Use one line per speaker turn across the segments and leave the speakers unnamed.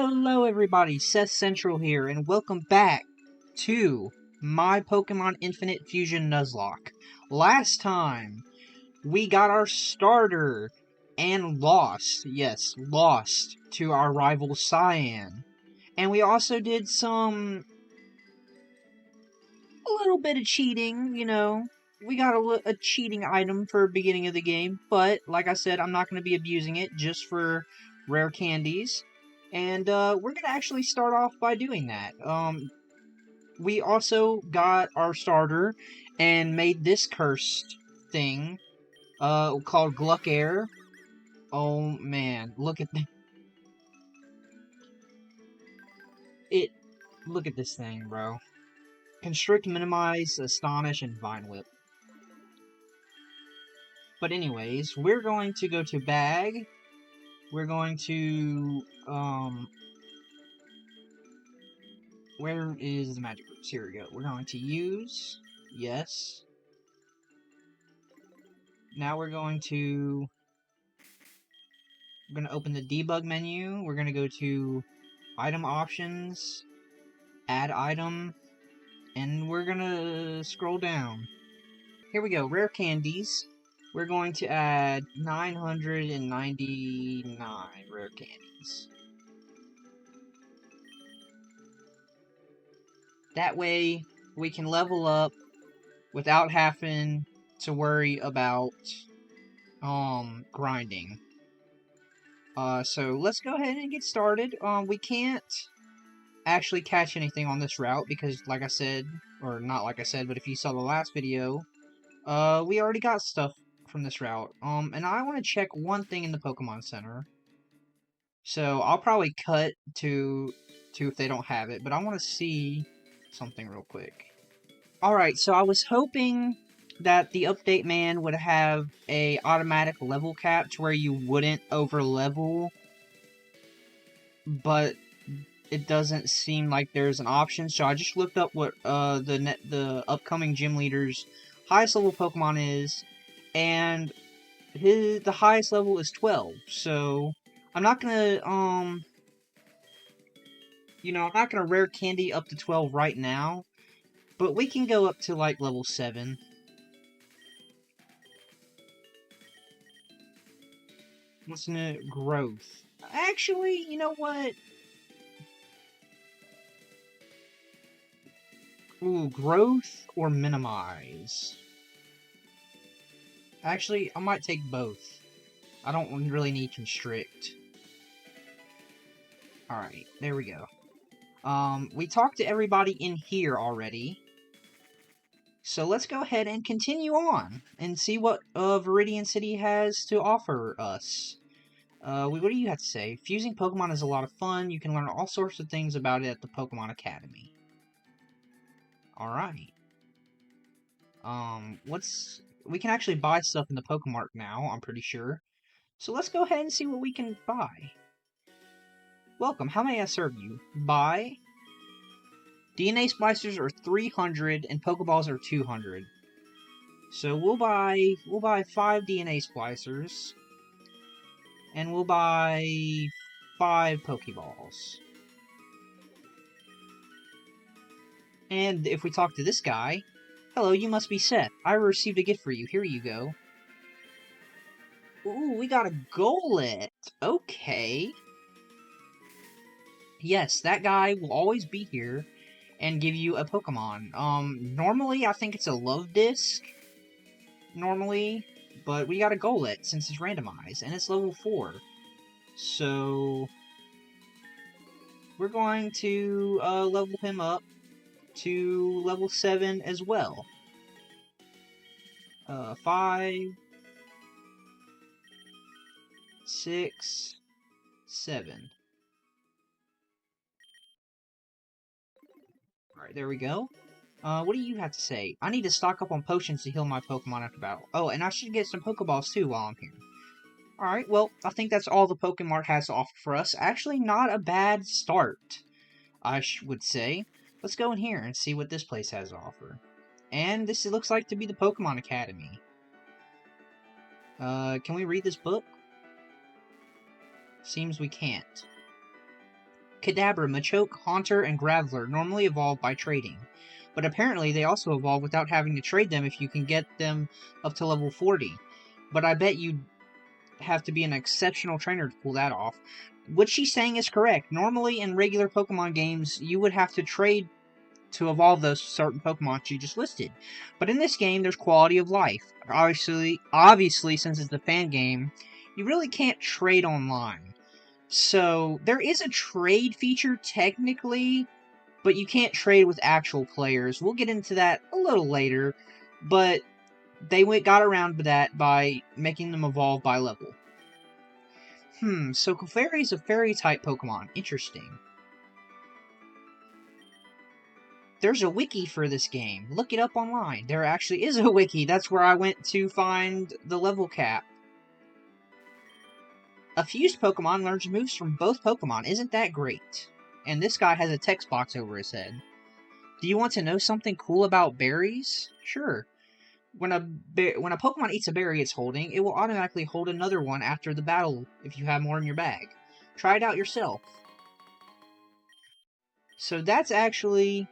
Hello everybody, Seth Central here, and welcome back to my Pokemon Infinite Fusion Nuzlocke. Last time, we got our starter and lost, yes, lost to our rival Cyan. And we also did a little bit of cheating, We got a cheating item for beginning of the game, but like I said, I'm not going to be abusing it just for rare candies. And we're going to actually start off by doing that. We also got our starter and made this cursed thing called Gluck Air. Oh man, look at it. Look at this thing, bro. Constrict, Minimize, Astonish, and Vine Whip. But anyways, we're going to go to Bag. We're going to, where is the magic groups? Here we go. We're going to use, yes. Now we're going to open the debug menu. We're going to go to item options, add item, and we're going to scroll down. Here we go, rare candies. We're going to add 999 rare candies. That way, we can level up without having to worry about grinding. So let's go ahead and get started. We can't actually catch anything on this route because, like I said, or not like I said, but if you saw the last video, we already got stuff from this route. And I want to check one thing in the Pokemon Center. So I'll probably cut to if they don't have it, but I want to see something real quick. Alright, so I was hoping that the update man would have a automatic level cap to where you wouldn't over level, but it doesn't seem like there's an option. So I just looked up what the upcoming gym leader's highest level Pokemon is, and the highest level is 12. So I'm not gonna I'm not gonna rare candy up to 12 right now, but we can go up to like level 7. Listen to growth. Actually, you know what? Ooh, growth or minimize. Actually, I might take both. I don't really need constrict. Alright, there we go. We talked to everybody in here already. So let's go ahead and continue on and see what Viridian City has to offer us. What do you have to say? Fusing Pokemon is a lot of fun. You can learn all sorts of things about it at the Pokemon Academy. Alright. We can actually buy stuff in the Pokemart now, I'm pretty sure. So let's go ahead and see what we can buy. Welcome, how may I serve you? Buy. DNA splicers are 300 and Pokeballs are 200. So we'll buy 5 DNA splicers. And we'll buy 5 Pokeballs. And if we talk to this guy, hello, you must be Seth. I received a gift for you. Here you go. Ooh, we got a Golett. Okay. Yes, that guy will always be here and give you a Pokemon. Normally I think it's a Love Disc. Normally. But we got a Golett since it's randomized, and it's level 4. So we're going to level him up to level 7 as well. 5, 6, 7. Alright, there we go. What do you have to say? I need to stock up on potions to heal my Pokemon after battle. Oh, and I should get some Pokeballs too while I'm here. Alright, well, I think that's all the Pokemart has to offer for us. Actually, not a bad start, I would say. Let's go in here and see what this place has to offer. And this looks like to be the Pokemon Academy. Can we read this book? Seems we can't. Kadabra, Machoke, Haunter, and Graveler normally evolve by trading, but apparently they also evolve without having to trade them if you can get them up to level 40. But I bet you'd have to be an exceptional trainer to pull that off. What she's saying is correct. Normally in regular Pokemon games, you would have to trade to evolve those certain Pokemon she just listed. But in this game, there's quality of life. Obviously, since it's a fan game, you really can't trade online. So, there is a trade feature, technically, but you can't trade with actual players. We'll get into that a little later, but they got around that by making them evolve by level. So Clefairy is a fairy-type Pokemon. Interesting. There's a wiki for this game. Look it up online. There actually is a wiki. That's where I went to find the level cap. A fused Pokemon learns moves from both Pokemon. Isn't that great? And this guy has a text box over his head. Do you want to know something cool about berries? Sure. When a Pokemon eats a berry it's holding, it will automatically hold another one after the battle if you have more in your bag. Try it out yourself. So that's actually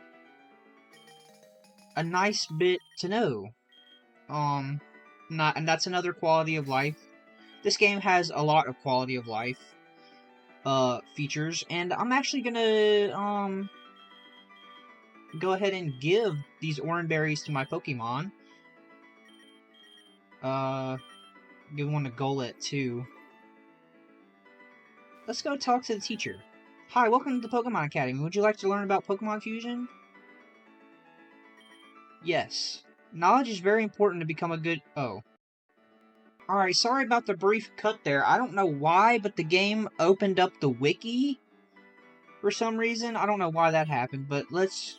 a nice bit to know. And that's another quality of life. This game has a lot of quality of life features, and I'm actually gonna go ahead and give these orange berries to my Pokemon. Give one to Golett too. Let's go talk to the teacher. Hi, welcome to the Pokemon Academy. Would you like to learn about Pokemon Fusion? Yes. Knowledge is very important to become a good... Oh. Alright, sorry about the brief cut there. I don't know why, but the game opened up the wiki for some reason. I don't know why that happened, but let's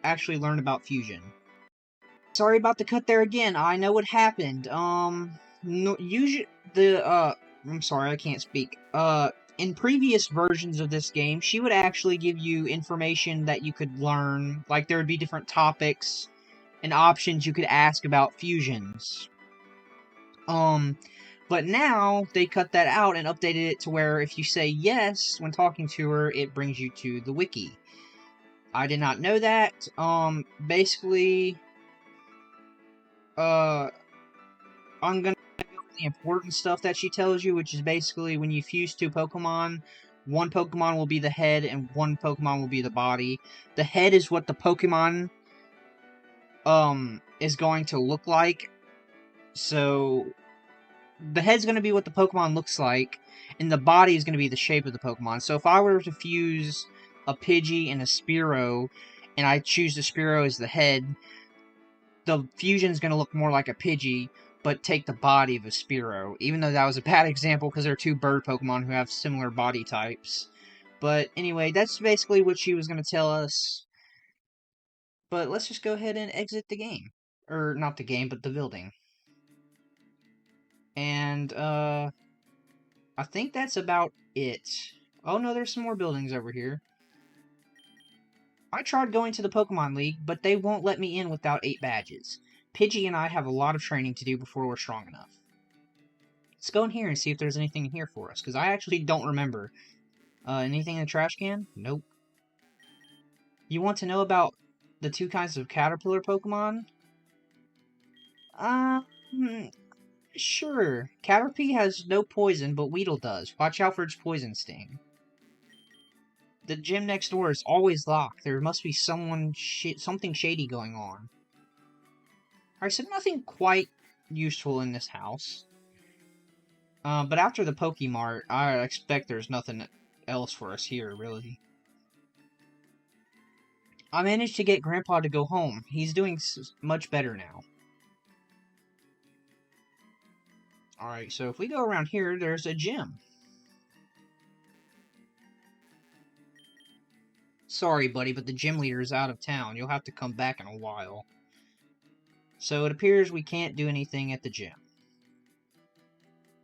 actually learn about Fusion. Sorry about the cut there again. I know what happened. Usually I'm sorry, I can't speak. In previous versions of this game, she would actually give you information that you could learn. Like, there would be different topics and options you could ask about fusions. But now, they cut that out and updated it to where if you say yes when talking to her, it brings you to the wiki. I did not know that. Basically, I'm gonna go over the important stuff that she tells you, which is basically when you fuse two Pokemon, one Pokemon will be the head and one Pokemon will be the body. The head is what the Pokemon is going to look like. So the head's going to be what the Pokemon looks like, and the body is going to be the shape of the Pokemon. So if I were to fuse a Pidgey and a Spearow, and I choose the Spearow as the head, the fusion's going to look more like a Pidgey, but take the body of a Spearow. Even though that was a bad example, because they're two bird Pokemon who have similar body types. But anyway, that's basically what she was going to tell us. But let's just go ahead and exit the game. Or, not the game, but the building. And, I think that's about it. Oh no, there's some more buildings over here. I tried going to the Pokemon League, but they won't let me in without 8 badges. Pidgey and I have a lot of training to do before we're strong enough. Let's go in here and see if there's anything in here for us, because I actually don't remember. Anything in the trash can? Nope. You want to know about the 2 kinds of caterpillar Pokemon? Sure. Caterpie has no poison, but Weedle does. Watch out for its poison sting. The gym next door is always locked. There must be something shady going on. Alright, so nothing quite useful in this house. But after the Pokemart, I expect there's nothing else for us here, really. I managed to get Grandpa to go home. He's doing much better now. Alright, so if we go around here, there's a gym. Sorry, buddy, but the gym leader is out of town. You'll have to come back in a while. So it appears we can't do anything at the gym.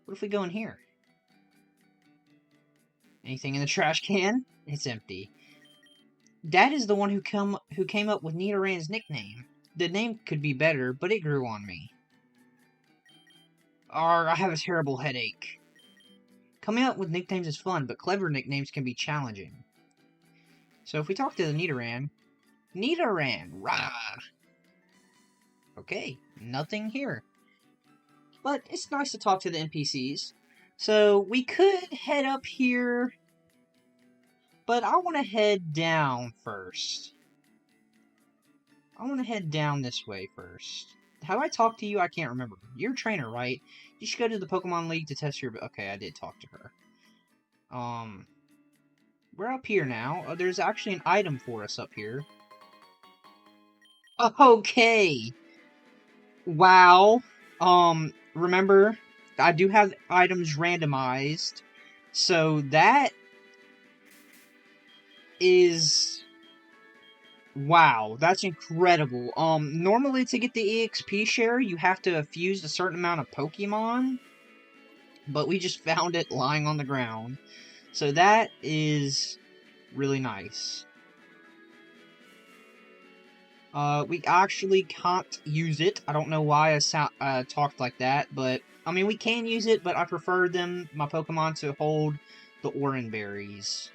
What if we go in here? Anything in the trash can? It's empty. Dad is the one who came up with Nidorann's nickname. The name could be better, but it grew on me. I have a terrible headache. Coming up with nicknames is fun, but clever nicknames can be challenging. So if we talk to the Nidoran, rah! Okay, nothing here. But it's nice to talk to the NPCs. So we could head up here, but I want to head down first. I want to head down this way first. Have I talked to you? I can't remember. You're a trainer, right? You should go to the Pokemon League to test your... Okay, I did talk to her. We're up here now. There's actually an item for us up here. Okay! Wow. Remember, I do have items randomized. So that is... Wow, that's incredible. Normally to get the EXP share, you have to fuse a certain amount of Pokemon. But we just found it lying on the ground. So that is really nice. We actually can't use it. I don't know why I talked like that, but... I mean, we can use it, but I prefer my Pokemon, to hold the Oran Berries.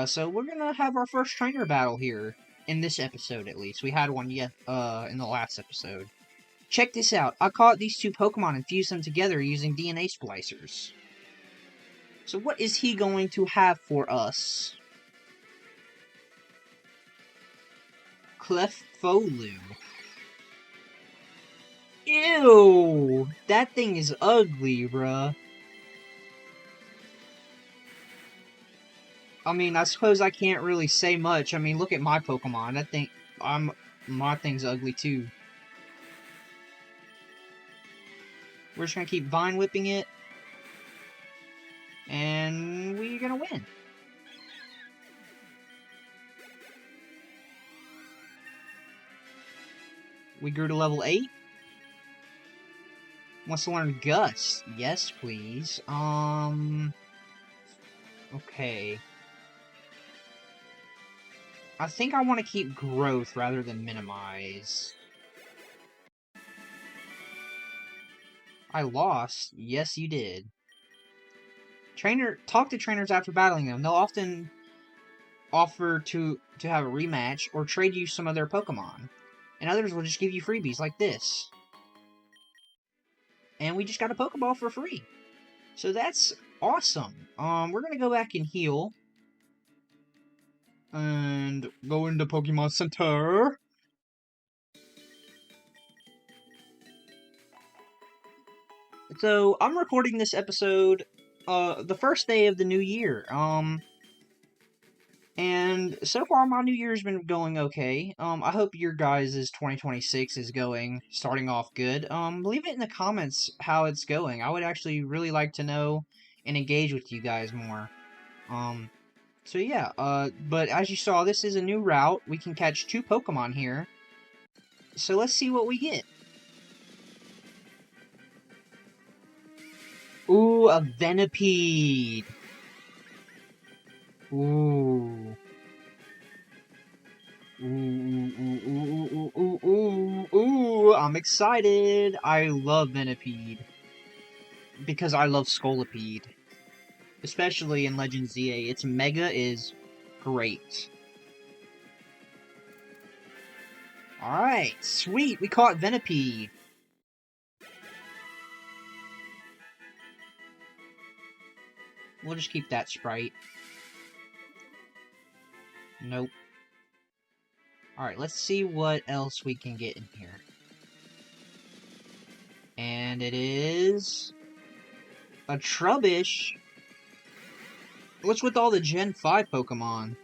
So we're gonna have our first trainer battle here. In this episode, at least. We had one in the last episode. Check this out. I caught these two Pokemon and fused them together using DNA splicers. So what is he going to have for us? Clefolu. Ew! That thing is ugly, bruh. I mean, I suppose I can't really say much. I mean, look at my Pokemon. My thing's ugly too. We're just gonna keep Vine Whipping it. And we're gonna win. We grew to level 8. Wants to learn Gust. Yes, please. Okay. I think I want to keep Growth rather than Minimize. I lost. Yes, you did. Talk to trainers after battling them. They'll often offer to have a rematch or trade you some of their Pokemon. And others will just give you freebies like this. And we just got a Pokeball for free. So that's awesome. We're gonna go back and heal. And go into Pokemon Center. So, I'm recording this episode, the first day of the new year. And so far my new year's been going okay. I hope your guys' 2026 is starting off good. Leave it in the comments how it's going. I would actually really like to know and engage with you guys more. So yeah, but as you saw, this is a new route. We can catch 2 Pokemon here. So let's see what we get. Ooh, a Venipede. Ooh. Ooh, I'm excited. I love Venipede. Because I love Scolipede. Especially in Legend ZA. Its Mega is great. Alright, sweet, we caught Venipede. We'll just keep that sprite. Nope. Alright, let's see what else we can get in here. And it is... a Trubbish. What's with all the Gen 5 Pokemon?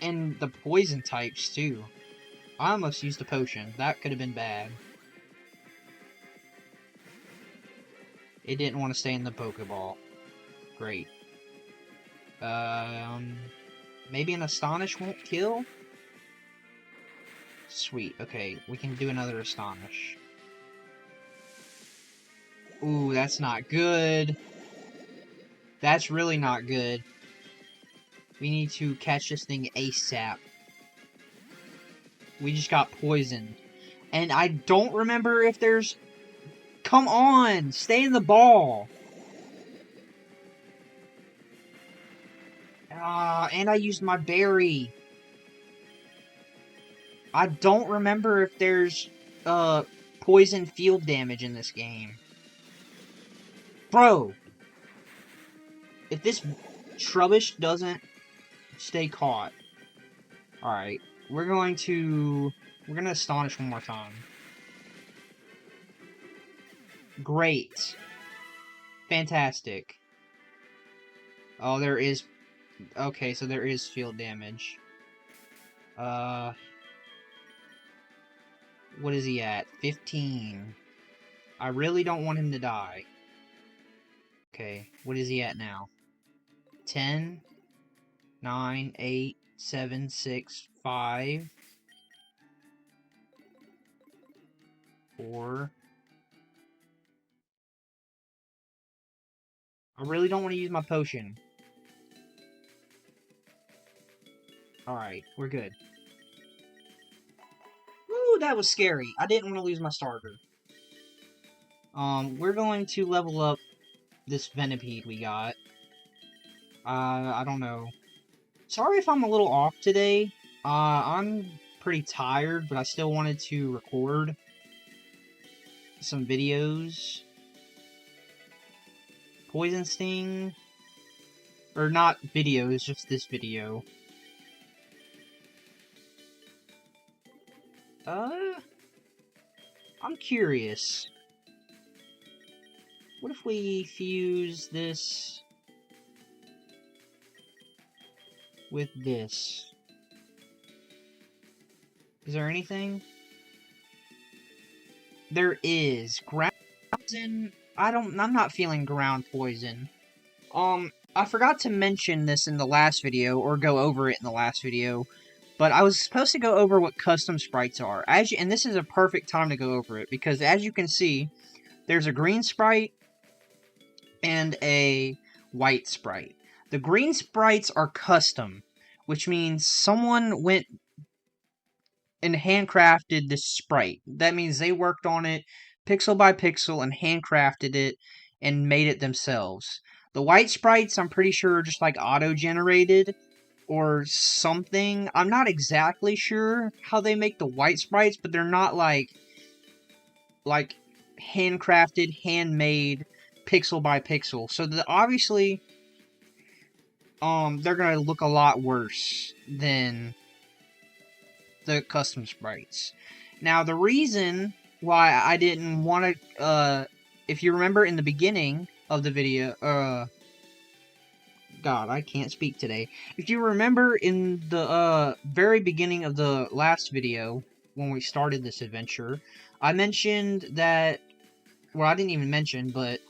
And the poison types, too. I almost used a potion. That could have been bad. It didn't want to stay in the Pokeball. Great. Maybe an Astonish won't kill? Sweet, okay, we can do another Astonish. Ooh, that's not good. That's really not good. We need to catch this thing ASAP. We just got poisoned. And I don't remember if there's... Come on! Stay in the ball! And I used my berry. I don't remember if there's, poison field damage in this game. Bro! If this Trubbish doesn't stay caught. Alright, we're gonna Astonish one more time. Great. Fantastic. Oh, there is... Okay, so there is field damage. What is he at? 15. I really don't want him to die. Okay, what is he at now? 10, 9, 8, 7, 6, 5, 4. I really don't want to use my potion. Alright, we're good. Ooh, that was scary. I didn't want to lose my starter. We're going to level up this Venipede we got. I don't know. Sorry if I'm a little off today. I'm pretty tired, but I still wanted to record some videos. Poison Sting. Or not videos, just this video. I'm curious. What if we fuse this with this? Is there anything? There is. Ground poison. I'm not feeling ground poison. I forgot to mention this in the last video, or go over it in the last video, but I was supposed to go over what custom sprites are. And this is a perfect time to go over it, because as you can see, there's a green sprite and a white sprite. The green sprites are custom, which means someone went and handcrafted this sprite. That means they worked on it pixel by pixel and handcrafted it and made it themselves. The white sprites, I'm pretty sure, are just like auto-generated or something. I'm not exactly sure how they make the white sprites, but they're not like handcrafted, handmade, pixel by pixel. So obviously, they're gonna look a lot worse than the custom sprites. Now, the reason why I didn't want to, if you remember in the beginning of the video, God, I can't speak today. If you remember in the, very beginning of the last video, when we started this adventure, I mentioned that, well, I didn't even mention, but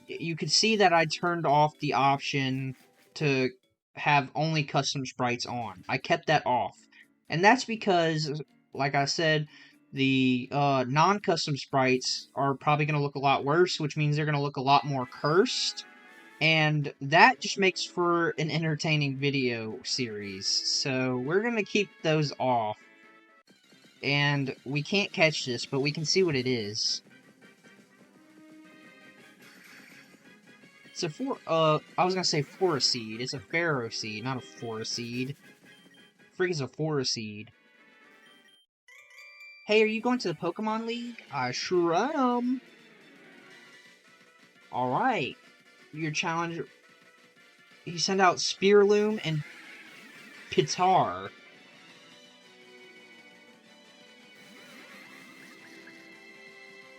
you could see that I turned off the option to have only custom sprites on. I kept that off. And that's because, like I said, the non-custom sprites are probably going to look a lot worse, which means they're going to look a lot more cursed. And that just makes for an entertaining video series. So we're going to keep those off. And we can't catch this, but we can see what it is. It's a I was gonna say Seed. It's a Pharaoh Seed, not a Seed. Freak is a Seed. Hey, are you going to the Pokemon League? I sure am. Alright. Your challenge... You send out Spearloom and Pitar.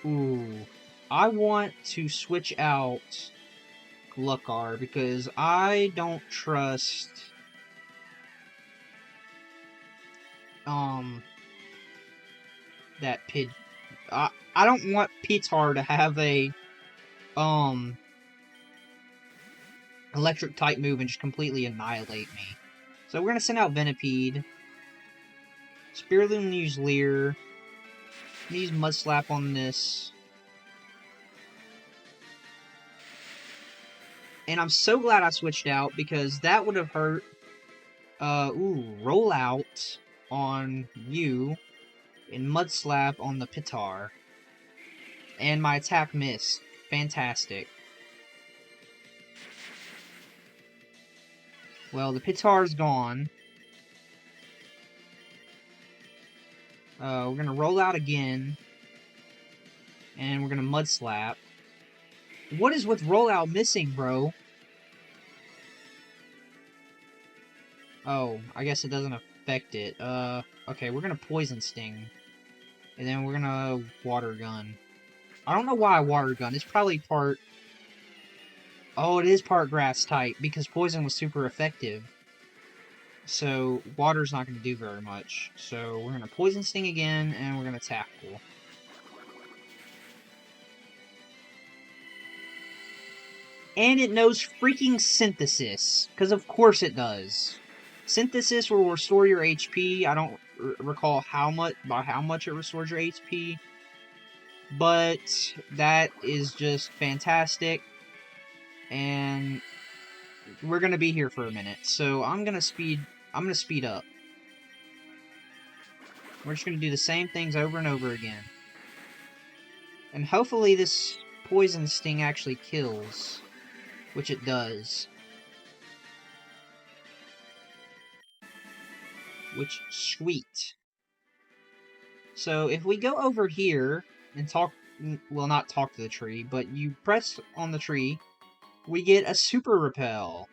Ooh. I want to switch out Luckar, because I don't trust that Pid. I don't want Pitar to have a electric type move and just completely annihilate me. So we're gonna send out Venipede. Spearloom use Leer. Use Mudslap on this. And I'm so glad I switched out, because that would have hurt. Roll out on you, and Mudslap on the Pitar. And my attack missed. Fantastic. Well, the Pitar's gone. We're gonna roll out again. And we're gonna Mud Slap. What is with rollout missing, bro? Oh, I guess it doesn't affect it. Okay, we're gonna Poison Sting. And then we're gonna Water Gun. I don't know why Water Gun. It's probably part... Oh, it is part Grass type, because Poison was super effective. So, Water's not gonna do very much. So, we're gonna Poison Sting again, and we're gonna Tackle. And it knows freaking Synthesis. Because of course it does. Synthesis will restore your HP. I don't recall by how much it restores your HP. But that is just fantastic. And we're gonna be here for a minute. So I'm gonna speed up. We're just gonna do the same things over and over again. And hopefully this Poison Sting actually kills. Which it does. Which, sweet. So if we go over here and talk, well, not talk to the tree, but you press on the tree, we get a Super Repel.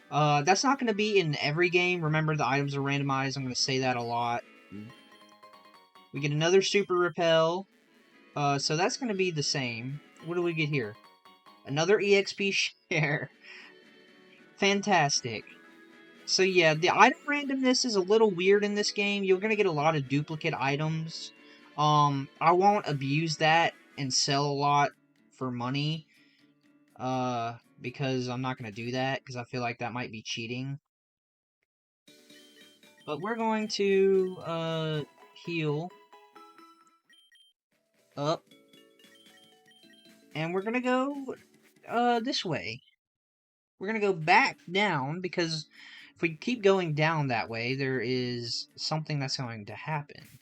That's not going to be in every game. Remember, the items are randomized. I'm going to say that a lot. We get another Super Repel. So that's going to be the same. What do we get here? Another EXP share. Fantastic. So yeah, the item randomness is a little weird in this game. You're going to get a lot of duplicate items. I won't abuse that and sell a lot for money. Because I'm not going to do that, because I feel like that might be cheating. But we're going to, heal up. And we're going to go, this way. We're going to go back down, because if we keep going down that way, there is something that's going to happen.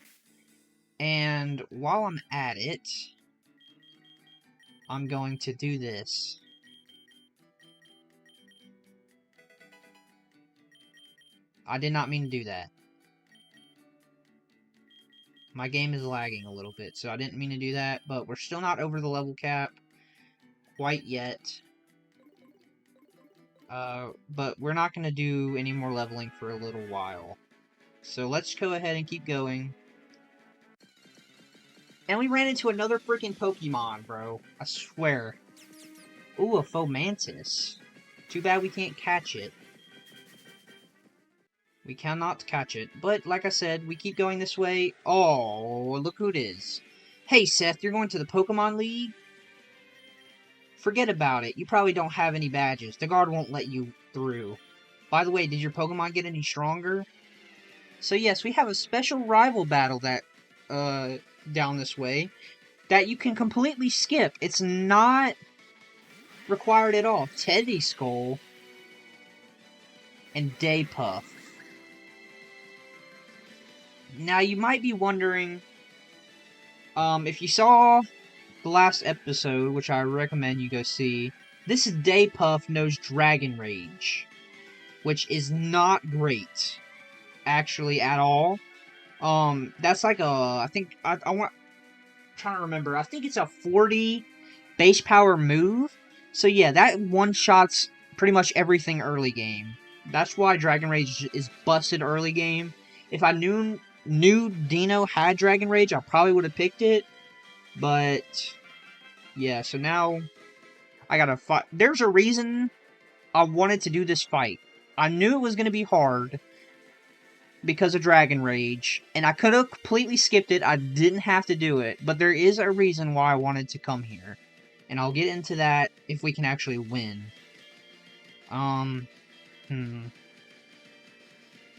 And while I'm at it, I'm going to do this. I did not mean to do that. My game is lagging a little bit, so I didn't mean to do that, but we're still not over the level cap quite yet. But we're not going to do any more leveling for a little while. So let's go ahead and keep going. And we ran into another freaking Pokemon, bro. I swear. Ooh, a Fomantis. Too bad we can't catch it. We cannot catch it. But, like I said, we keep going this way. Oh, look who it is. Hey, Seth, you're going to the Pokemon League? Forget about it. You probably don't have any badges. The guard won't let you through. By the way, did your Pokemon get any stronger? So yes, we have a special rival battle that, down this way, that you can completely skip. It's not required at all. Teddy Skull and Day Puff. Now, you might be wondering, if you saw the last episode, which I recommend you go see, this Day Puff knows Dragon Rage, which is not great, actually, at all. That's like a, I'm trying to remember, I think it's a 40 base power move. So yeah, that one-shots pretty much everything early game. That's why Dragon Rage is busted early game. If I knew Dino had Dragon Rage, I probably would have picked it. But yeah, so now I gotta fight. There's a reason I wanted to do this fight. I knew it was gonna be hard because of Dragon Rage, and I could have completely skipped it. I didn't have to do it, but there is a reason why I wanted to come here. And I'll get into that if we can actually win.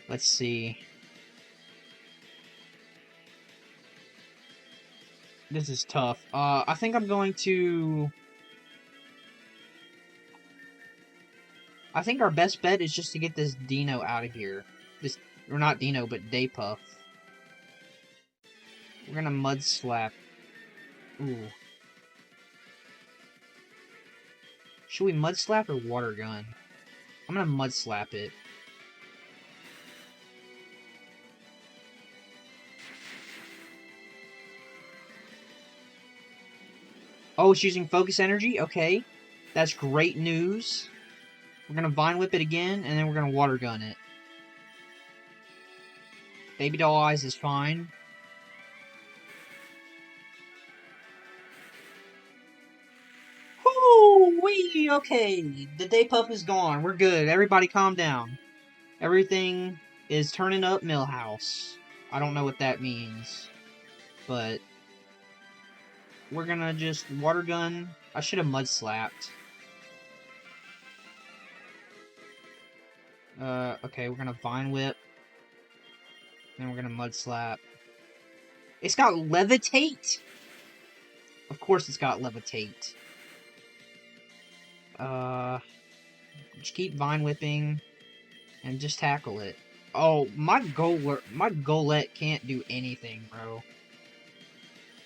Let's see. This is tough. I think I'm going to... I think our best bet is just to get this Dino out of here. Or not Dino, but Day Puff. We're gonna Mud Slap. Ooh. Should we Mud Slap or Water Gun? I'm gonna Mud Slap it. Oh, it's using Focus Energy? Okay. That's great news. We're gonna Vine Whip it again, and then we're gonna Water Gun it. Baby Doll Eyes is fine. Whoo-wee! Okay, the Day Puff is gone. We're good. Everybody calm down. Everything is turning up Millhouse. I don't know what that means, but we're gonna just Water Gun. I should have Mud Slapped. Okay, we're gonna Vine Whip. Then we're gonna Mud Slap. It's got Levitate? Of course it's got Levitate. Just keep Vine Whipping and just tackle it. Oh, my Golett can't do anything, bro.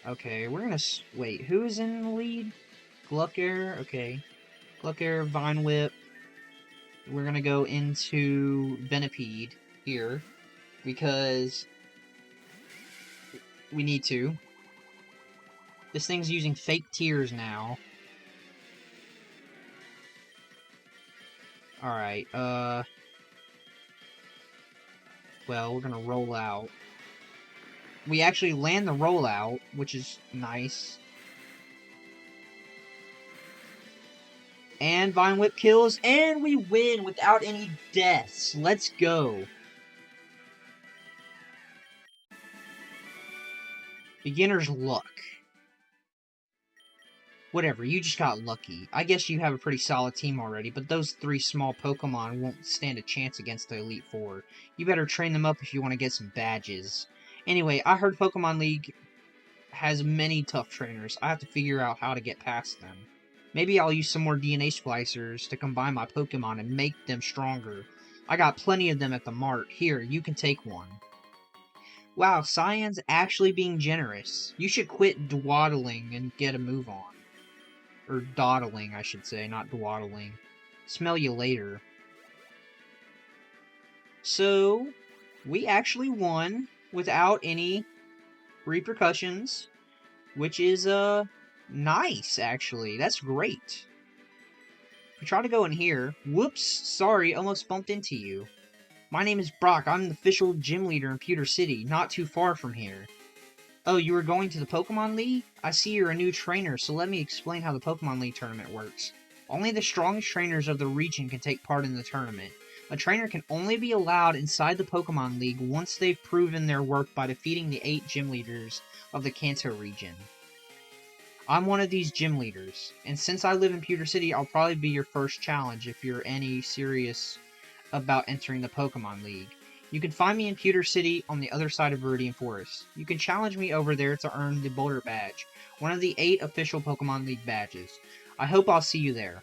Okay, we're gonna... Wait, who is in the lead? Gluckair? Okay. Gluckair, Vine Whip. We're gonna go into Venipede here, because we need to. This thing's using fake tears now. Alright, well, we're gonna roll out. We actually land the rollout, which is nice. And Vine Whip kills, and we win without any deaths. Let's go. Beginner's luck. Whatever, you just got lucky. I guess you have a pretty solid team already, but those 3 small Pokemon won't stand a chance against the Elite Four. You better train them up if you want to get some badges. Anyway, I heard Pokemon League has many tough trainers. I have to figure out how to get past them. Maybe I'll use some more DNA splicers to combine my Pokemon and make them stronger. I got plenty of them at the mart. Here, you can take one. Wow, Cyan's actually being generous. You should quit dwaddling and get a move on. Or dawdling, I should say, not dwaddling. Smell you later. So, we actually won without any repercussions, which is, nice, actually. That's great. We try to go in here. Whoops, sorry, almost bumped into you. My name is Brock. I'm the official gym leader in Pewter City, not too far from here. Oh, you were going to the Pokemon League? I see you're a new trainer, so let me explain how the Pokemon League tournament works. Only the strongest trainers of the region can take part in the tournament. A trainer can only be allowed inside the Pokemon League once they've proven their worth by defeating the 8 gym leaders of the Kanto region. I'm one of these gym leaders, and since I live in Pewter City, I'll probably be your first challenge if you're any serious about entering the Pokemon League. You can find me in Pewter City on the other side of Viridian Forest. You can challenge me over there to earn the Boulder Badge, one of the 8 official Pokemon League badges. I hope I'll see you there.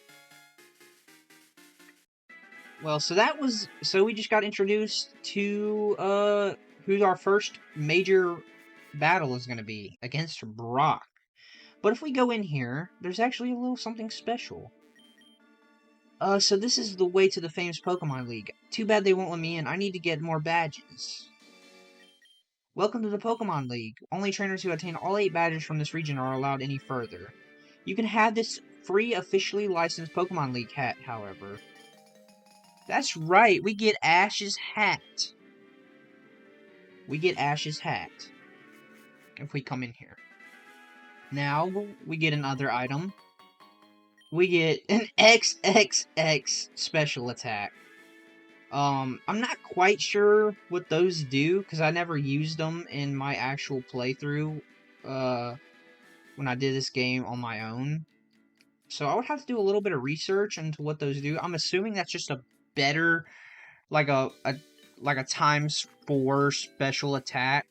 Well, so we just got introduced to, who our first major battle is going to be, against Brock. But if we go in here, there's actually a little something special. So this is the way to the famous Pokemon League. Too bad they won't let me in. I need to get more badges. Welcome to the Pokemon League. Only trainers who attain all 8 badges from this region are allowed any further. You can have this free officially licensed Pokemon League hat, however. That's right, we get Ash's hat. We get Ash's hat. If we come in here. Now, we get another item. We get an XXX special attack. I'm not quite sure what those do, because I never used them in my actual playthrough, when I did this game on my own. So I would have to do a little bit of research into what those do. I'm assuming that's just a better, like a ×4 special attack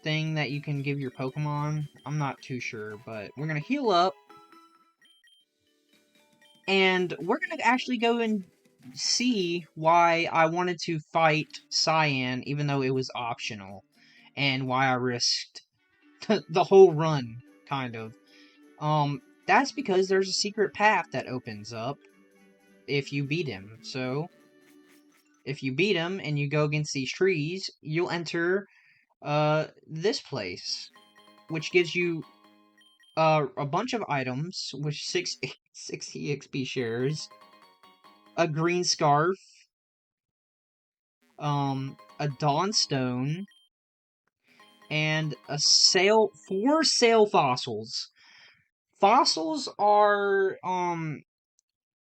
thing that you can give your Pokemon. I'm not too sure, but we're gonna heal up. And we're gonna actually go and see why I wanted to fight Cyan, even though it was optional, and why I risked the whole run, kind of. That's because there's a secret path that opens up. if you beat him. So, if you beat him and you go against these trees, you'll enter this place, which gives you a bunch of items with 6 EXP shares, a green scarf, a dawn stone, and four sail fossils. Fossils are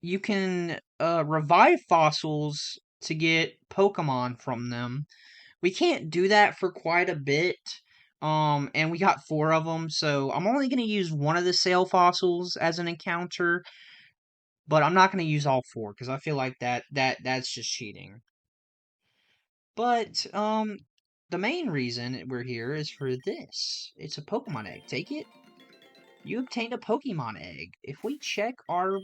you can revive fossils to get Pokemon from them. We can't do that for quite a bit. And we got 4 of them, so I'm only going to use one of the sail fossils as an encounter, but I'm not going to use all 4 because I feel like that's just cheating. But the main reason we're here is for this. It's a Pokemon egg. Take it. You obtained a Pokemon egg. If we check our,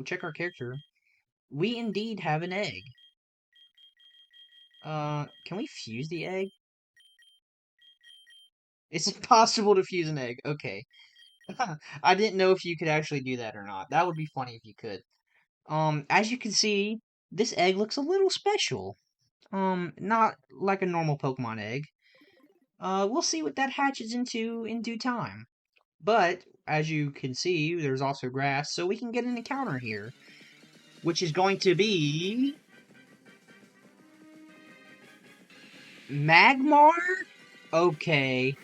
check our character, we indeed have an egg. Can we fuse the egg? It's impossible to fuse an egg. Okay. I didn't know if you could actually do that or not. That would be funny if you could. As you can see, this egg looks a little special. Not like a normal Pokemon egg. We'll see what that hatches into in due time. But, as you can see, there's also grass, so we can get an encounter here. Which is going to be... Magmar? Okay.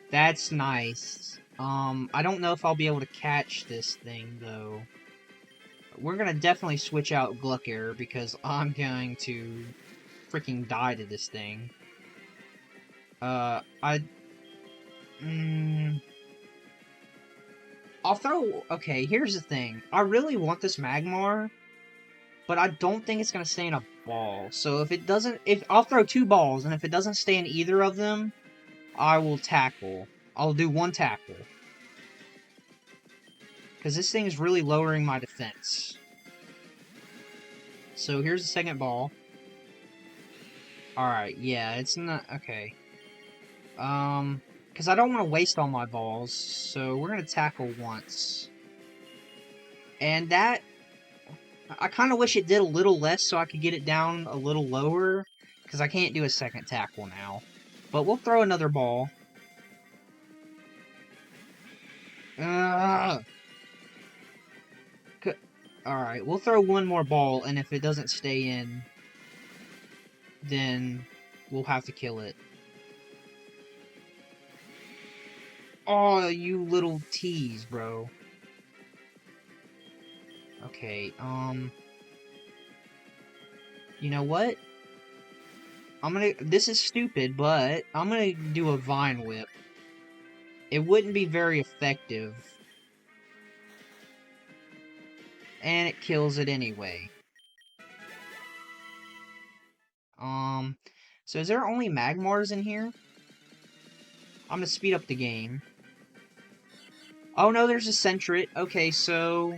That's nice. I don't know if I'll be able to catch this thing, though. We're gonna definitely switch out Gluckair, because I'm going to freaking die to this thing. I'll throw... Okay, here's the thing. I really want this Magmar, but I don't think it's gonna stay in a ball. So if it doesn't... I'll throw 2 balls, and if it doesn't stay in either of them, I will tackle. I'll do 1 tackle. Because this thing is really lowering my defense. So here's the second ball. Alright, yeah, it's not... Okay. Because I don't want to waste all my balls, so we're going to tackle once. And that... I kind of wish it did a little less so I could get it down a little lower, because I can't do a second tackle now. But we'll throw another ball. Alright, we'll throw 1 more ball, and if it doesn't stay in, then we'll have to kill it. Oh, you little tease, bro. Okay, you know what? This is stupid, but I'm gonna do a Vine Whip. It wouldn't be very effective. And it kills it anyway. So is there only Magmars in here? I'm gonna speed up the game. Oh no, there's a Sentret. Okay, so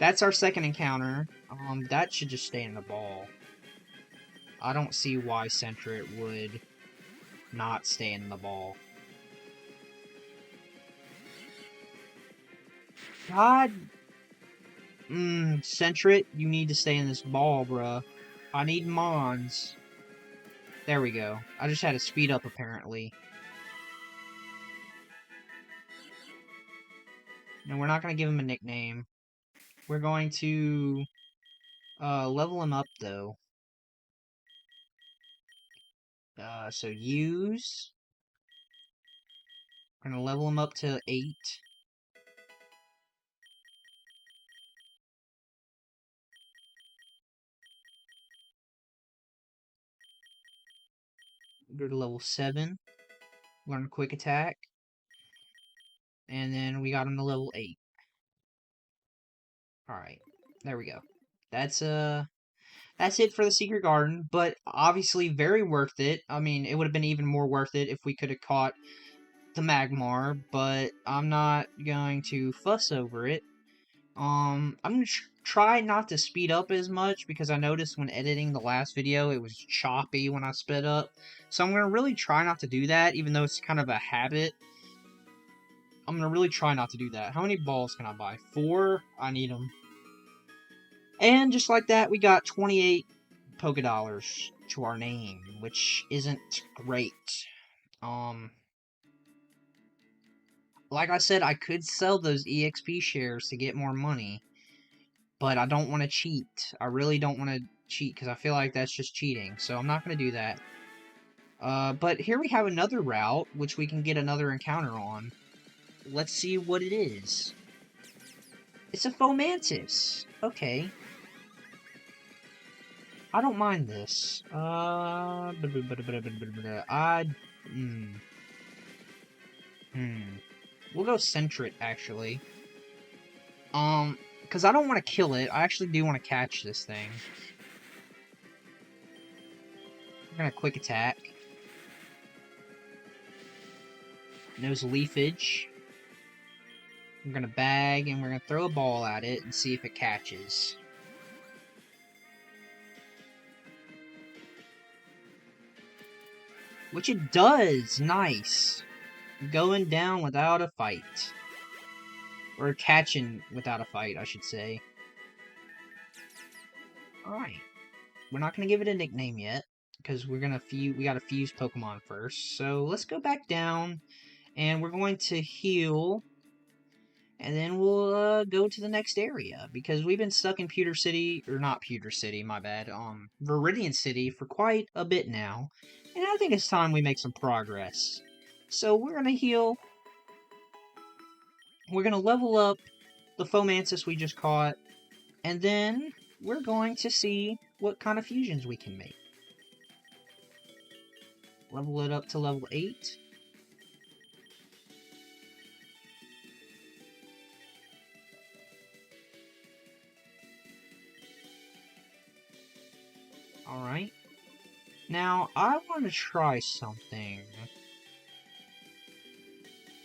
that's our second encounter. That should just stay in the ball. I don't see why Sentret would not stay in the ball. God. Sentret, you need to stay in this ball, bruh. I need Mons. There we go. I just had to speed up, apparently. And we're not going to give him a nickname. We're going to level him up, though. So use. We're going to level him up to 8. Go to level 7. Learn Quick Attack. And then we got him to level 8. Alright. There we go. That's it for the Secret Garden, but obviously very worth it. I mean, it would have been even more worth it if we could have caught the Magmar, but I'm not going to fuss over it. I'm going to try not to speed up as much, because I noticed when editing the last video, it was choppy when I sped up. So I'm going to really try not to do that, even though it's kind of a habit. I'm going to really try not to do that. How many balls can I buy? 4? I need them. And just like that, we got 28 Poké Dollars to our name, which isn't great. Like I said, I could sell those EXP shares to get more money, but I don't want to cheat. I really don't want to cheat, because I feel like that's just cheating, so I'm not going to do that. But here we have another route, which we can get another encounter on. Let's see what it is. It's a Fomantis. Okay. I don't mind this. We'll go Centret, actually. Because I don't want to kill it. I actually do want to catch this thing. I'm gonna quick attack. Nose Leafage. We're gonna bag, and we're gonna throw a ball at it and see if it catches. Which it does! Nice! Going down without a fight. Or catching without a fight, I should say. Alright. We're not gonna give it a nickname yet, because we gotta fuse Pokemon first. So let's go back down, and we're going to heal, and then we'll go to the next area, because we've been stuck in Pewter City, or not Pewter City, my bad, Viridian City for quite a bit now, and I think it's time we make some progress. So we're gonna heal, we're gonna level up the Fomantis we just caught, and then we're going to see what kind of fusions we can make. Level it up to level 8. Alright. Now, I want to try something.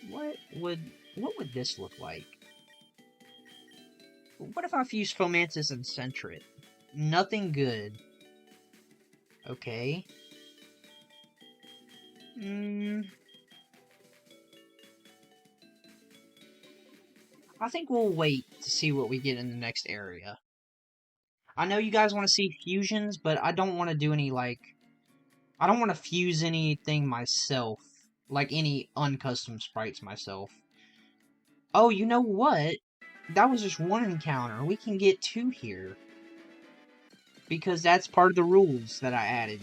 What would this look like? What if I fuse Fomantis and Centret? Nothing good. Okay. I think we'll wait to see what we get in the next area. I know you guys want to see fusions, but I don't want to do any, like... I don't want to fuse anything myself. Like, any uncustom sprites myself. Oh, you know what? That was just one encounter. We can get 2 here. Because that's part of the rules that I added.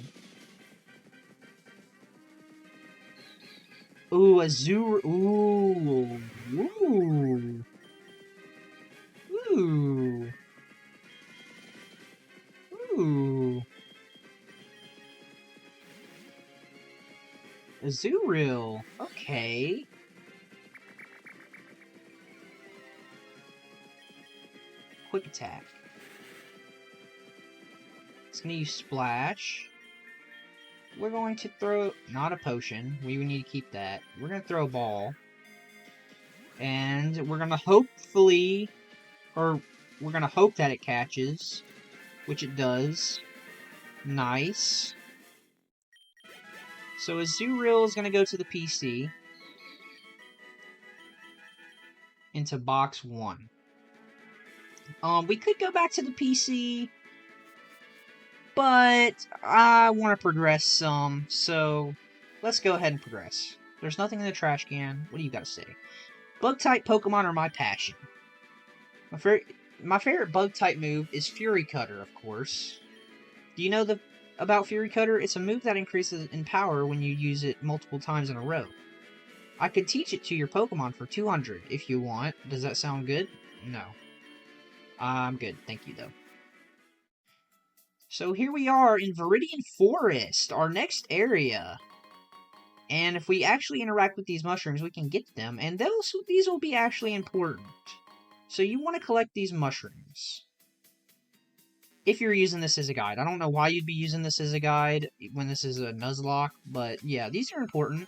Ooh, Azure. Ooh. Ooh. Ooh. Ooh. Azurill. Okay. Quick attack. It's gonna use Splash. We're going to throw... Not a potion. We need to keep that. We're gonna throw a ball. And we're gonna hopefully... Or, we're gonna hope that it catches. Which it does. Nice. So Azurill is gonna go to the PC. Into box 1. We could go back to the PC, but I want to progress some, so let's go ahead and progress. There's nothing in the trash can. What do you got to say? Bug-type Pokemon are my passion. My favorite Bug-type move is Fury Cutter, of course. Do you know about Fury Cutter? It's a move that increases in power when you use it multiple times in a row. I could teach it to your Pokemon for 200 if you want. Does that sound good? No. I'm good, thank you, though. So here we are in Viridian Forest, our next area. And if we actually interact with these mushrooms, we can get them, and these will be actually important. So you want to collect these mushrooms. If you're using this as a guide. I don't know why you'd be using this as a guide when this is a Nuzlocke, but yeah, these are important.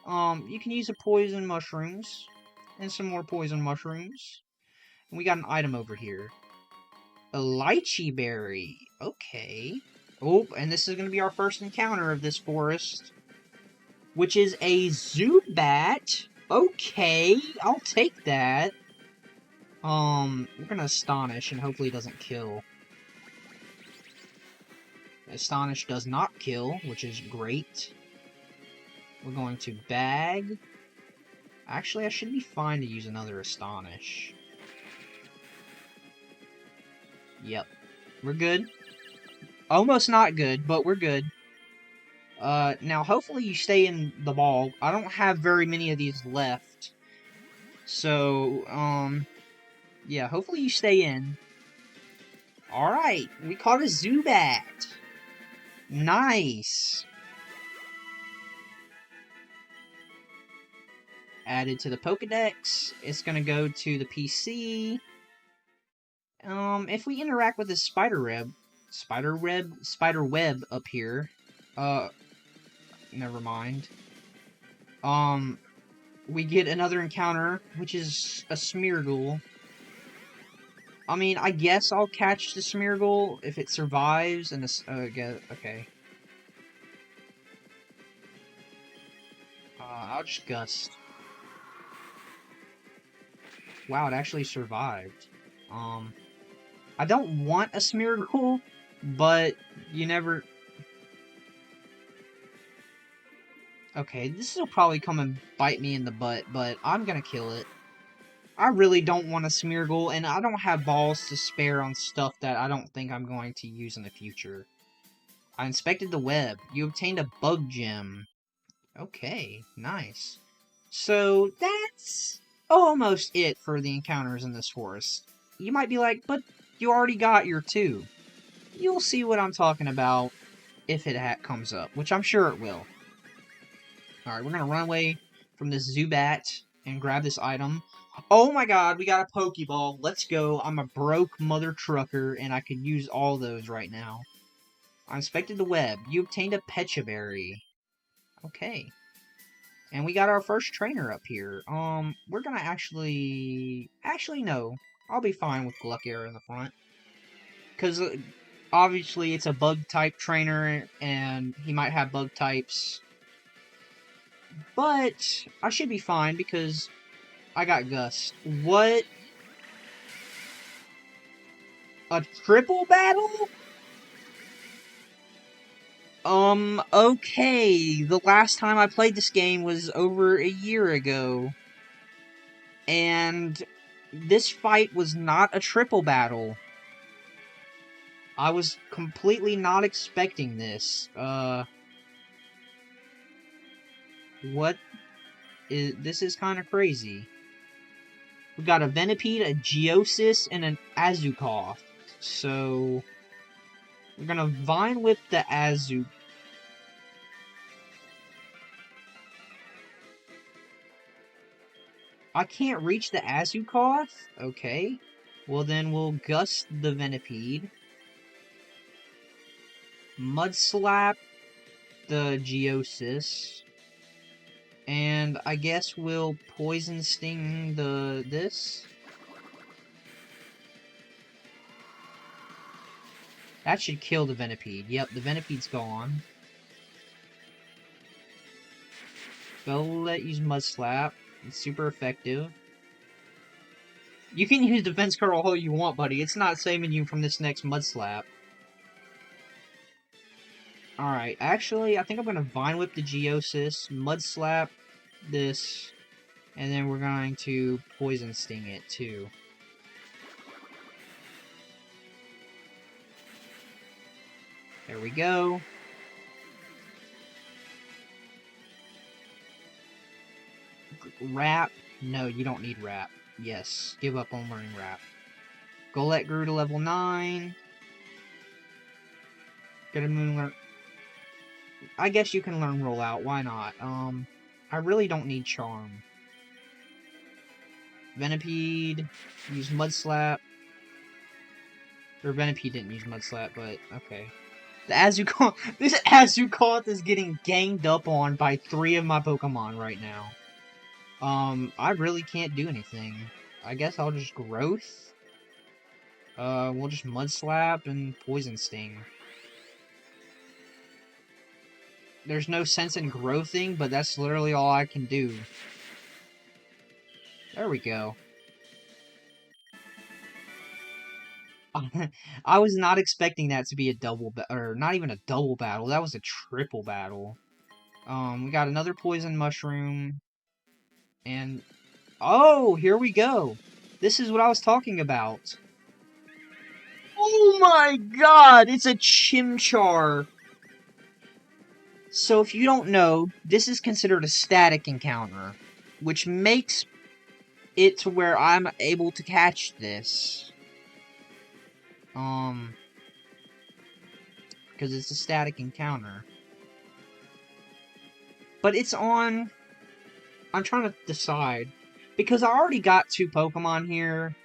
You can use the poison mushrooms, and some more poison mushrooms. And we got an item over here. A lychee berry. Okay. Oh, and this is going to be our first encounter of this forest. Which is a Zubat. Okay, I'll take that. We're gonna Astonish and hopefully it doesn't kill. Astonish does not kill, which is great. We're going to Bag. Actually, I should be fine to use another Astonish. Yep. We're good. Almost not good, but we're good. Now hopefully you stay in the ball. I don't have very many of these left. So, yeah, hopefully you stay in. Alright, we caught a Zubat. Nice. Added to the Pokedex. It's gonna go to the PC. If we interact with this spider web up here, never mind. We get another encounter, which is a Smeargle. I mean, I guess I'll catch the Smeargle if it survives, and okay. I'll just Gust. Wow, it actually survived. I don't want a Smeargle, but you never... Okay, this will probably come and bite me in the butt, but I'm gonna kill it. I really don't want a Smeargle, and I don't have balls to spare on stuff that I don't think I'm going to use in the future. I inspected the web. You obtained a bug gem. Okay, nice. So, that's almost it for the encounters in this forest. You might be like, but you already got your 2. You'll see what I'm talking about if it comes up, which I'm sure it will. Alright, we're gonna run away from this Zubat and grab this item. Oh my god, we got a Pokeball. Let's go. I'm a broke mother trucker, and I could use all those right now. I inspected the web. You obtained a Pecha Berry. Okay. And we got our first trainer up here. We're gonna actually... Actually, no. I'll be fine with Gluckera in the front. Because, obviously, it's a bug-type trainer, and he might have bug types. But, I should be fine, because I got Gust. What? A triple battle? Okay. The last time I played this game was over a year ago. And this fight was not a triple battle. I was completely not expecting this. This is kind of crazy. We got a Venipede, a Geosis, and an Azukoth. So, we're gonna Vine Whip the Azu. I can't reach the Azukoth? Okay. Well then we'll Gust the Venipede. Mud Slap the Geosis. And I guess we'll Poison Sting this. That should kill the Venipede. Yep, the Venipede's gone. Golett use Mud Slap. It's super effective. You can use Defense Curl all you want, buddy. It's not saving you from this next Mud Slap. Alright, actually, I think I'm going to Vine Whip the Geosis, Mud Slap this, and then we're going to Poison Sting it, too. There we go. Wrap. No, you don't need Wrap. Yes, give up on learning Wrap. Golett grew to level 9. Get a Moonler. I guess you can learn Rollout, why not? I really don't need Charm. Venipede, use Mud Slap. Or Venipede didn't use Mud Slap, but okay. The Azukoth, this Azukoth is getting ganged up on by 3 of my Pokemon right now. I really can't do anything. I guess I'll just Growth. We'll just Mud Slap and Poison Sting. There's no sense in growthing, but that's literally all I can do. There we go. I was not expecting that to be a or not even a double battle. That was a triple battle. We got another poison mushroom, and oh, here we go. This is what I was talking about. Oh my god, it's a Chimchar. So if you don't know, this is considered a static encounter, which makes it to where I'm able to catch this. Because it's a static encounter. But it's on... I'm trying to decide. Because I already got 2 Pokemon here.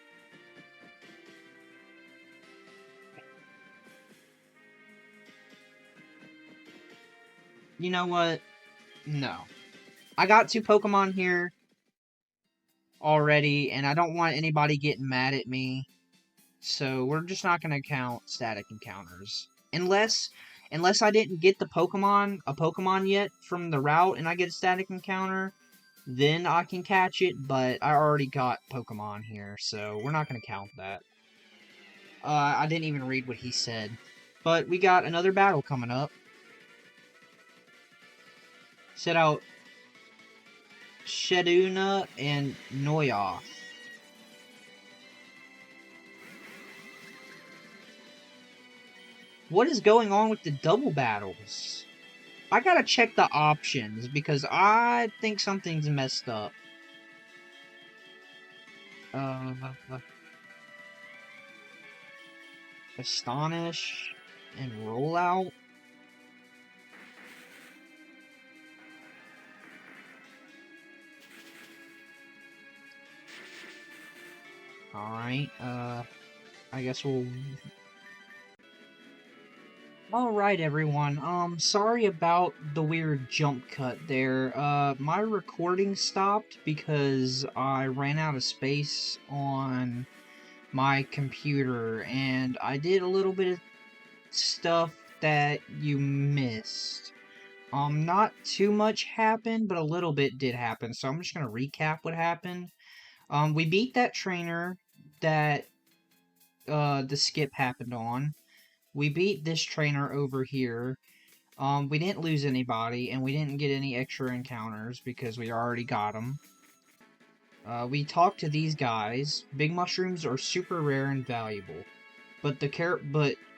You know what? No. I got 2 Pokemon here already, and I don't want anybody getting mad at me. So we're just not going to count static encounters. Unless I didn't get a Pokemon yet from the route and I get a static encounter, then I can catch it, but I already got Pokemon here, so we're not going to count that. I didn't even read what he said. But we got another battle coming up. Set out Sheduna and Noyoth. What is going on with the double battles? I gotta check the options, because I think something's messed up. Uh, Astonish and Rollout. Alright, I guess we'll... Alright, everyone, sorry about the weird jump cut there. My recording stopped because I ran out of space on my computer, and I did a little bit of stuff that you missed. Not too much happened, but a little bit did happen, so I'm just gonna recap what happened. We beat that trainer that, the skip happened on. We beat this trainer over here. We didn't lose anybody, and we didn't get any extra encounters because we already got them. We talked to these guys. Big mushrooms are super rare and valuable, but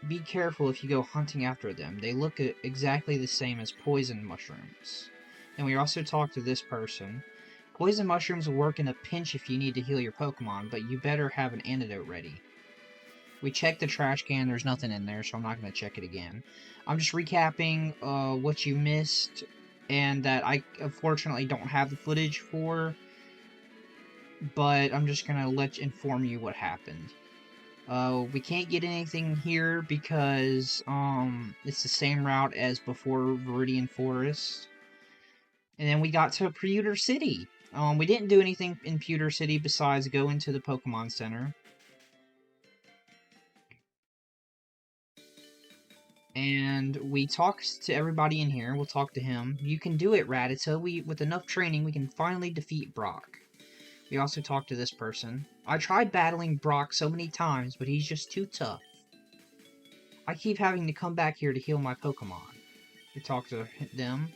be careful if you go hunting after them. They look exactly the same as poison mushrooms. And we also talked to this person. Poison mushrooms will work in a pinch if you need to heal your Pokemon, but you better have an antidote ready. We checked the trash can, there's nothing in there, so I'm not going to check it again. I'm just recapping what you missed, and that I unfortunately don't have the footage for, but I'm just going to inform you what happened. We can't get anything here because, it's the same route as before Viridian Forest. And then we got to Pewter City. We didn't do anything in Pewter City besides go into the Pokemon Center. And we talked to everybody in here. We'll talk to him. You can do it, Rattata. With enough training, we can finally defeat Brock. We also talked to this person. I tried battling Brock so many times, but he's just too tough. I keep having to come back here to heal my Pokemon. We talked to them.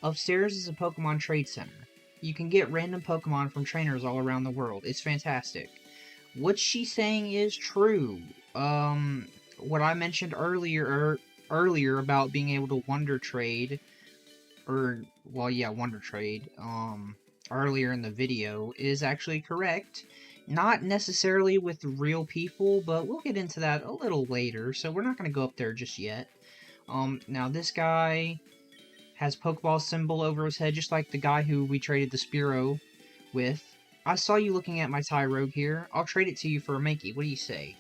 Upstairs is a Pokemon Trade Center. You can get random Pokemon from trainers all around the world. It's fantastic. What she's saying is true. What I mentioned earlier about being able to Wonder Trade, Wonder Trade, earlier in the video is actually correct. Not necessarily with real people, but we'll get into that a little later, so we're not going to go up there just yet. Now this guy has Pokeball symbol over his head, just like the guy who we traded the Spearow with. I saw you looking at my Tyrogue here. I'll trade it to you for a Mankey. What do you say?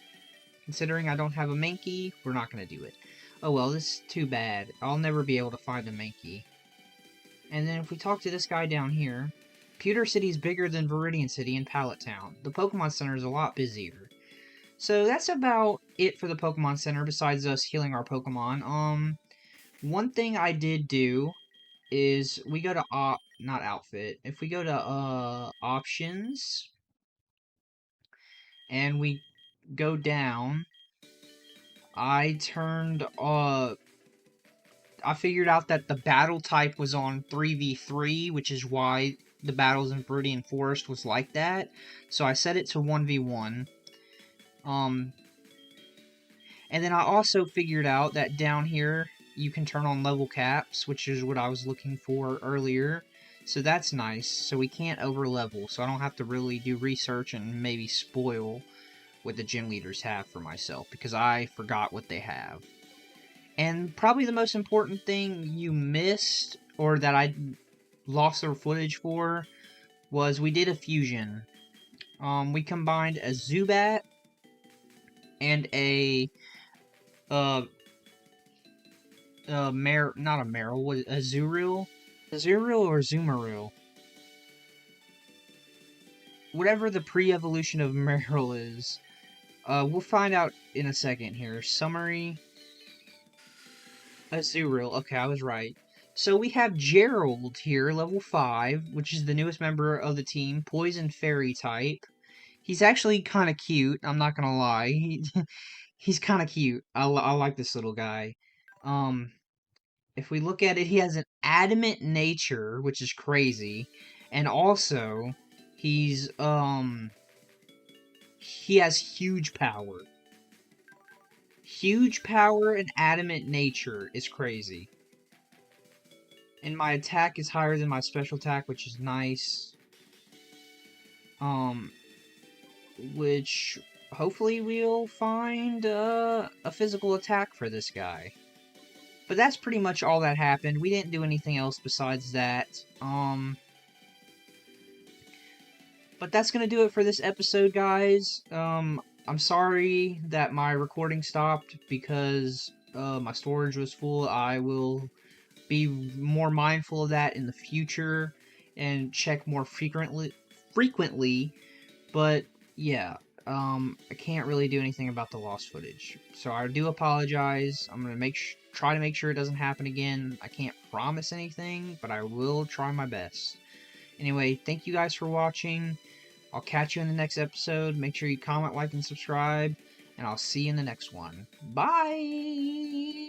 Considering I don't have a Mankey, we're not going to do it. Oh well, this is too bad. I'll never be able to find a Mankey. And then if we talk to this guy down here, Pewter City is bigger than Viridian City and Pallet Town. The Pokemon Center is a lot busier. So that's about it for the Pokemon Center, besides us healing our Pokemon. One thing I did do is we go to not outfit. If we go to options and we go down, I turned, I figured out that the battle type was on 3v3, which is why the battles in Viridian Forest was like that. So I set it to 1v1. And then I also figured out that down here, you can turn on level caps, which is what I was looking for earlier. So that's nice. So we can't over level, so I don't have to really do research and maybe spoil what the gym leaders have for myself, because I forgot what they have. And probably the most important thing you missed, or that I lost their footage for, was we did a fusion. We combined a Zubat and a not a Meryl, what, a Zuriel? Azuriel or Zoomeril? Whatever the pre-evolution of Meryl is. We'll find out in a second here. Summary. Azuriel. Okay, I was right. So we have Gerald here, level 5, which is the newest member of the team, Poison Fairy type. He's actually kind of cute, I'm not gonna lie. He's kind of cute. I like this little guy. If we look at it, he has an adamant nature, which is crazy. And also, he has huge power. Huge power and adamant nature is crazy. And my attack is higher than my special attack, which is nice. Which hopefully we'll find a physical attack for this guy. But that's pretty much all that happened. We didn't do anything else besides that. But that's gonna do it for this episode, guys. I'm sorry that my recording stopped because my storage was full. I will be more mindful of that in the future and check more frequently. But yeah, I can't really do anything about the lost footage, so I do apologize. I'm gonna try to make sure it doesn't happen again. I can't promise anything, but I will try my best. Anyway, thank you guys for watching. I'll catch you in the next episode. Make sure you comment, like, and subscribe, and I'll see you in the next one. Bye!